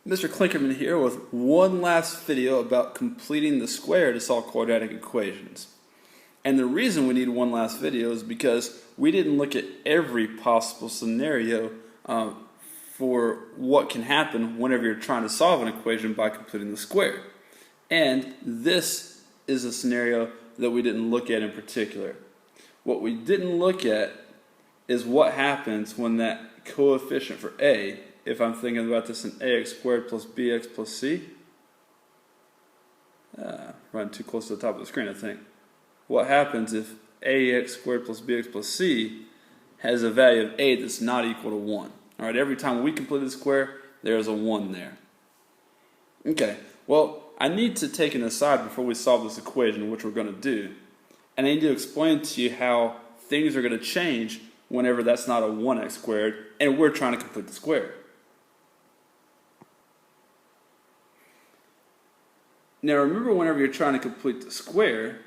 Mr. Klinkerman here with one last video about completing the square to solve quadratic equations. And the reason we need one last video is because we didn't look at every possible scenario for what can happen whenever you're trying to solve an equation by completing the square. And this is a scenario that we didn't look at in particular. What we didn't look at is what happens when that coefficient for a, if I'm thinking about this in ax squared plus bx plus c, running too close to the top of the screen I think. What happens if ax squared plus bx plus c has a value of a that's not equal to 1? Alright, every time we complete the square, there's a 1 there. Okay, well, I need to take an aside before we solve this equation, which we're going to do. And I need to explain to you how things are going to change whenever that's not a 1x squared and we're trying to complete the square. Now remember, whenever you're trying to complete the square,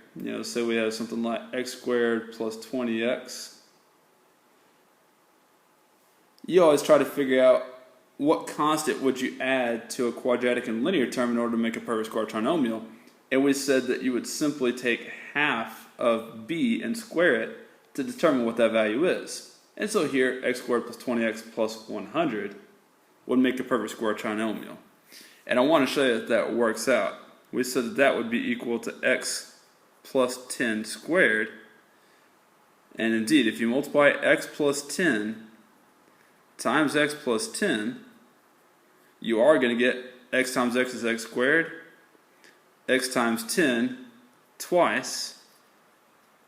say we have something like x squared plus 20x, you always try to figure out what constant would you add to a quadratic and linear term in order to make a perfect square trinomial. And we said that you would simply take half of b and square it to determine what that value is. And so here, x squared plus 20x plus 100 would make a perfect square trinomial. And I want to show you that that works out. We said that that would be equal to x plus 10 squared. And indeed, if you multiply x plus 10 times x plus 10, you are going to get x times x is x squared. X times 10 twice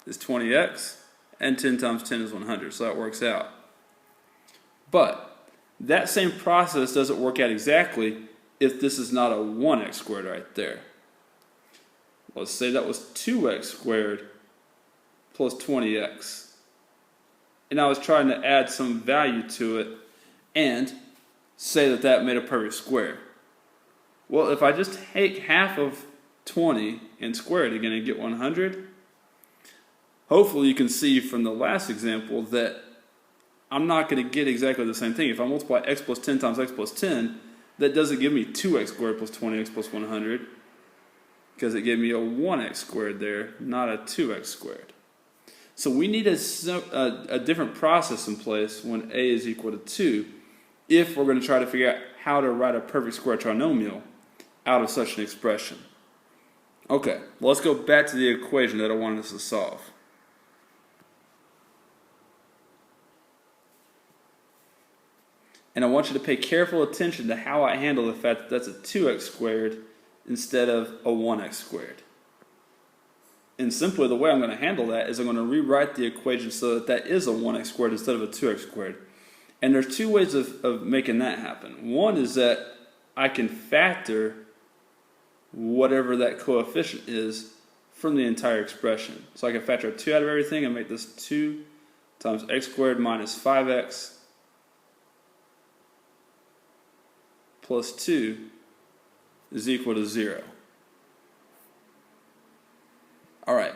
is 20x. And 10 times 10 is 100, so that works out. But that same process doesn't work out exactly if this is not a 1x squared right there. Let's say that was 2x squared plus 20x. And I was trying to add some value to it and say that that made a perfect square. Well, if I just take half of 20 and square it again and get 100, hopefully you can see from the last example that I'm not going to get exactly the same thing. If I multiply x plus 10 times x plus 10, that doesn't give me 2x squared plus 20x plus 100, because it gave me a 1x squared there, not a 2x squared. So we need a different process in place when a is equal to 2 if we're going to try to figure out how to write a perfect square trinomial out of such an expression. Okay, let's go back to the equation that I wanted us to solve. And I want you to pay careful attention to how I handle the fact that that's a 2x squared instead of a 1x squared. And simply the way I'm going to handle that is I'm going to rewrite the equation so that that is a 1x squared instead of a 2x squared. And there's two ways of making that happen. One is that I can factor whatever that coefficient is from the entire expression. So I can factor a 2 out of everything and make this 2 times x squared minus 5x plus 2 is equal to 0. Alright,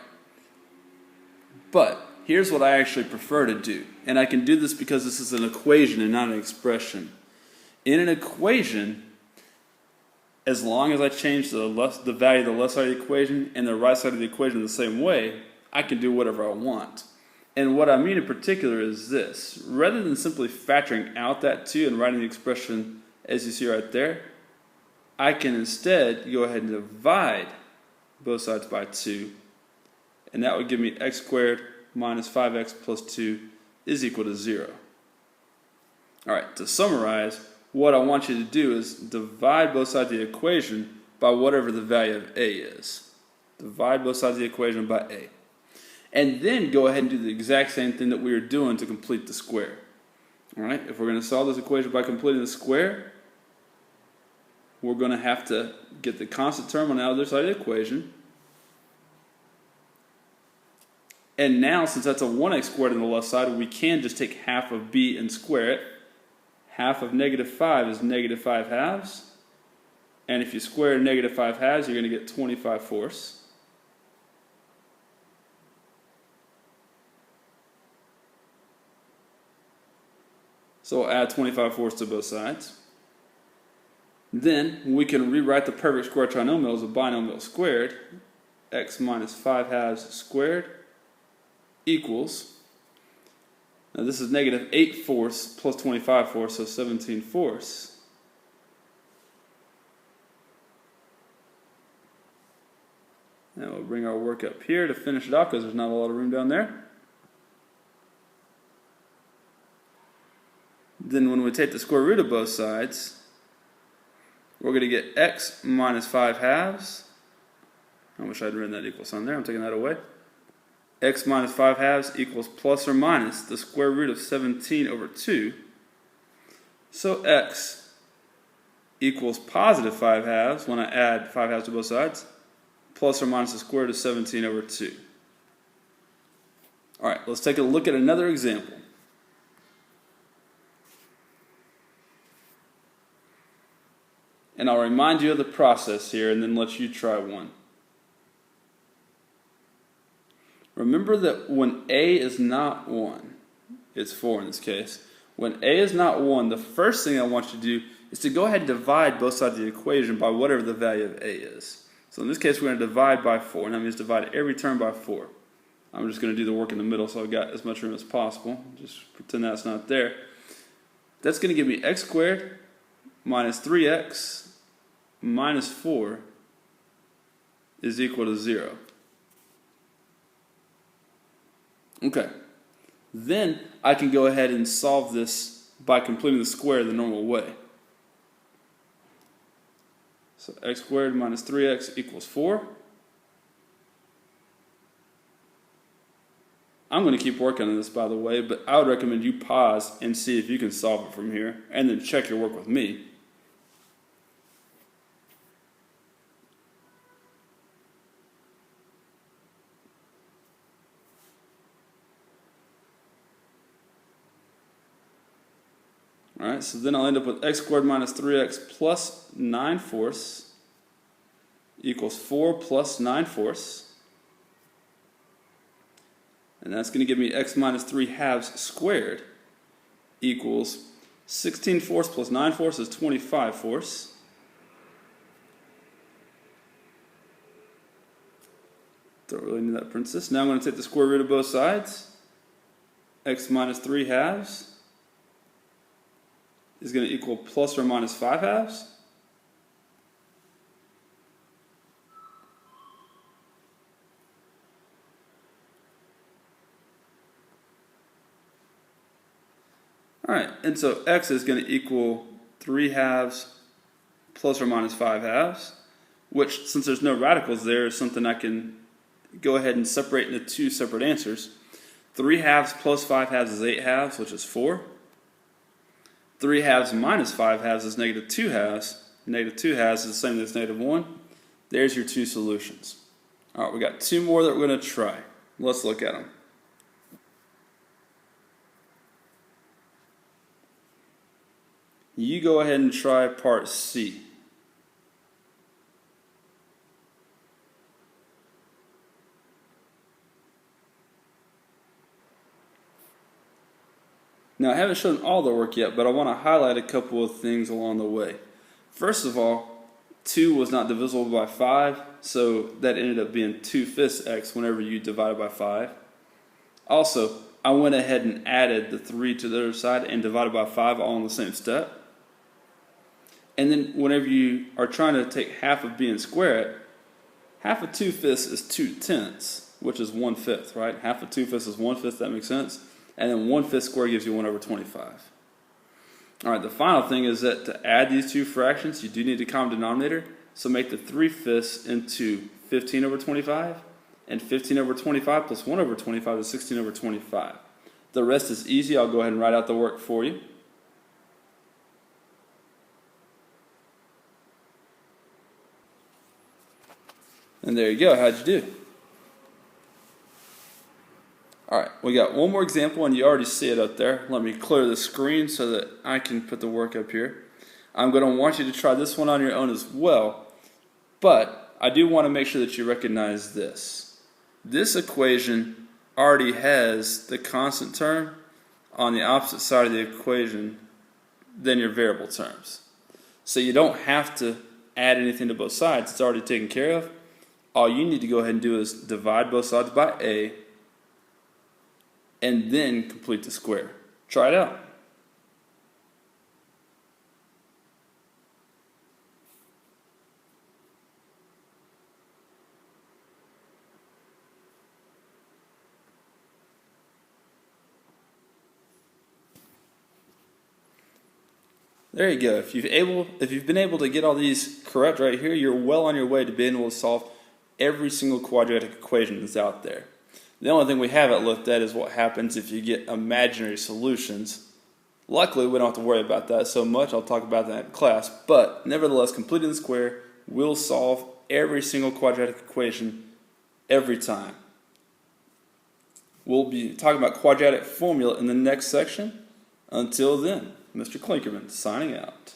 but here's what I actually prefer to do. And I can do this because this is an equation and not an expression. In an equation, as long as I change the value of the left side of the equation and the right side of the equation the same way, I can do whatever I want. And what I mean in particular is this. Rather than simply factoring out that 2 and writing the expression as you see right there, I can instead go ahead and divide both sides by 2, and that would give me x squared minus 5x plus 2 is equal to 0. Alright, to summarize, what I want you to do is divide both sides of the equation by whatever the value of a is. Divide both sides of the equation by a. And then go ahead and do the exact same thing that we were doing to complete the square. Alright, if we're going to solve this equation by completing the square, we're going to have to get the constant term on the other side of the equation. And now, since that's a 1x squared on the left side, we can just take half of b and square it. Half of negative 5 is negative 5 halves. And if you square negative 5 halves, you're going to get 25 fourths. So we'll add 25 fourths to both sides. Then we can rewrite the perfect square trinomial as a binomial squared. X minus 5 halves squared equals, now this is negative 8 fourths plus 25 fourths, so 17 fourths. Now we'll bring our work up here to finish it off because there's not a lot of room down there. Then when we take the square root of both sides, we're going to get x minus 5 halves. I wish I'd written that equal sign there. I'm taking that away. X minus 5 halves equals plus or minus the square root of 17 over 2. So x equals positive 5 halves when I add 5 halves to both sides, plus or minus the square root of 17 over 2. Alright, let's take a look at another example. And I'll remind you of the process here and then let you try one. Remember that when a is not 1, it's 4 in this case. When a is not 1, the first thing I want you to do is to go ahead and divide both sides of the equation by whatever the value of a is. So in this case, we're going to divide by 4, and that means divide every term by 4. I'm just going to do the work in the middle so I've got as much room as possible. Just pretend that's not there. That's going to give me x squared minus 3x minus 4 is equal to 0. Okay, then I can go ahead and solve this by completing the square the normal way. So x squared minus 3x equals 4. I'm going to keep working on this, by the way, but I would recommend you pause and see if you can solve it from here, and then check your work with me. Alright, so then I'll end up with x squared minus 3x plus 9 fourths equals 4 plus 9 fourths. And that's going to give me x minus 3 halves squared equals 16 fourths plus 9 fourths is 25 fourths. Don't really need that princess. Now I'm going to take the square root of both sides. X minus 3 halves is going to equal plus or minus 5 halves. Alright, and so x is going to equal 3 halves plus or minus 5 halves, which, since there's no radicals there, is something I can go ahead and separate into two separate answers. 3 halves plus 5 halves is 8 halves, which is 4. 3 halves minus 5 halves is negative 2 halves. Negative 2 halves is the same as negative 1. There's your two solutions. Alright, we got two more that we're going to try. Let's look at them. You go ahead and try part C. Now, I haven't shown all the work yet, but I want to highlight a couple of things along the way. First of all, 2 was not divisible by 5, so that ended up being 2/5 x whenever you divide it by 5. Also, I went ahead and added the 3 to the other side and divided by 5 all in the same step. And then whenever you are trying to take half of b and square it, half of 2/5 is 2/10, which is 1/5, right? Half of 2/5 is 1/5, that makes sense. And then 1/5 squared gives you 1 over 25. Alright, the final thing is that to add these two fractions, you do need a common denominator. So make the 3/5 into 15 over 25. And 15 over 25 plus 1 over 25 is 16 over 25. The rest is easy. I'll go ahead and write out the work for you. And there you go. How'd you do? Alright, we got one more example, and you already see it up there. Let me clear the screen so that I can put the work up here. I'm going to want you to try this one on your own as well, but I do want to make sure that you recognize this. This equation already has the constant term on the opposite side of the equation than your variable terms. So you don't have to add anything to both sides. It's already taken care of. All you need to go ahead and do is divide both sides by a, and then complete the square. Try it out. There you go. If you've been able to get all these correct right here, you're well on your way to being able to solve every single quadratic equation that's out there. The only thing we haven't looked at is what happens if you get imaginary solutions. Luckily, we don't have to worry about that so much. I'll talk about that in class. But nevertheless, completing the square will solve every single quadratic equation every time. We'll be talking about quadratic formula in the next section. Until then, Mr. Klinkerman signing out.